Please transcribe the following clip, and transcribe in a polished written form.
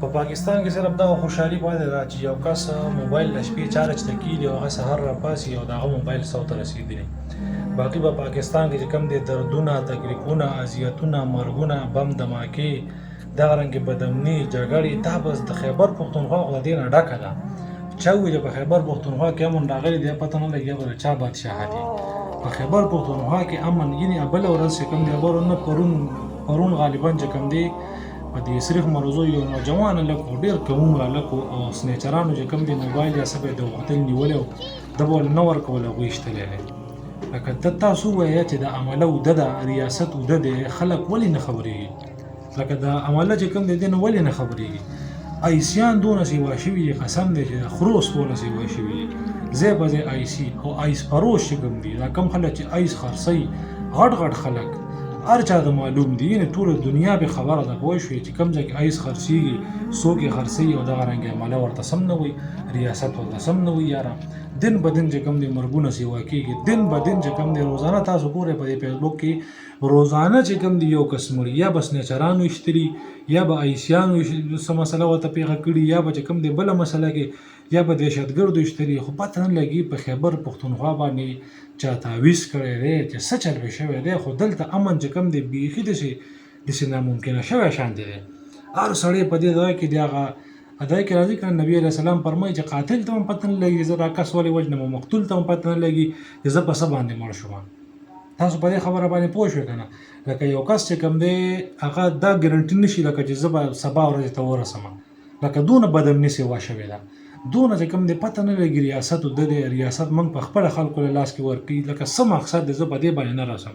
په پاکستان کې صرف دغه خوشحالي پاتې ده چې یو کس موبایل د شپې چارج ته کیږي او هغه سهار راپاڅي او د هغه موبایل سو ته رسېدلی. باقي په پاکستان کې چې کوم دی دردونه، تکلیفونه، اذیتونه، مرګونه، بم دماکې، دغه رنګې بدامني، جګړې، دا بس د خیبر پښتونخوا خو د دې نه ډکه ده. چا ووایي چې په خیبر پښتونخوا کې امن راغلی دی پته نه لګي به د چا بادشاهت دی. په خیبر پښتونخوا کې امن یعنې بله ورځ چې کوم دی پرون غالبا چې کوم دی په دې صرف مرزو یو نوجوان لکو ډېر کم عمره لکو او سنیچرانو چې کوم دی موبایل یا څه به یې د غوښتل نیولی او ده به ول نه ورکول هغوی ایشتلی دی. لکه ته تاسو ووایه چې د عمله اوده ده، ریاست اوده دی، خلک ولې نه خبرېږي؟ لکه د عمله چې کوم دی دې نه ولې نه خبرېږي؟ ایسیان دونه سیوا شوي دي، قسم دی چې د خرو سپونه سیوا شوي دي، ځای په ځای ایسي او ایس فروش چې کوم دي، دا کوم خلک چې ایس خرڅوي غټ غټ خلک هر چا ته معلوم دي، یعنې ټوله دنیا به خبره ده پوه شوې چې کوم ځای کې ایس خرڅېږي څوک یې خرڅوي او دغه رنګې عمله ورته سم نه وایي، ریاست ورته سم نه وایي. یاره دن به دن چې کوم دی مرګونه سیوا کېږي، دن به دن چې کوم دی روزانه تاسو ګورئ په دې فیسبوک کې روزانه چې کوم دی یو کس مړي، یا به سنیچرانو ایشتلي یا به ایسیانو څه مسله ورته پېښه کړي، یا به چې کوم دی بله مسله کې یا به دهشتګردو ایشتلي، خو پته نه لګي په خیبر پښتونخوا باندې چا تعویض کړی دی چې څه چل به شوی دی. خو دلته امن چې کوم دی بیخي داسې ناممکنه شوی شانتې دی. هر سړی په دې ځای کې د هغه ادای کې راځي که نبي علیه السلام فرمایي چې قاتل ته هم پته نه لګي زه دا کس ولې وژنم او مقتول ته هم پته نه لګي چې زه په څه باندې مړ شوم. تاسو په دې خبره باندې پوه شوئ که نه؟ لکه یو کس چې کوم دی هغه دا ګرنټي نه شي لکه چې زه به سبا ورځې ته ورسمه، لکه دونه بدامني سیوا شوې ده، دونه چې کوم دی پته نه لګي ریاست اوده دی، ریاست موږ په خپله خلکو له لاس کې ورکوي، لکه څه مقصد دی زه په دې باندې نه رسم.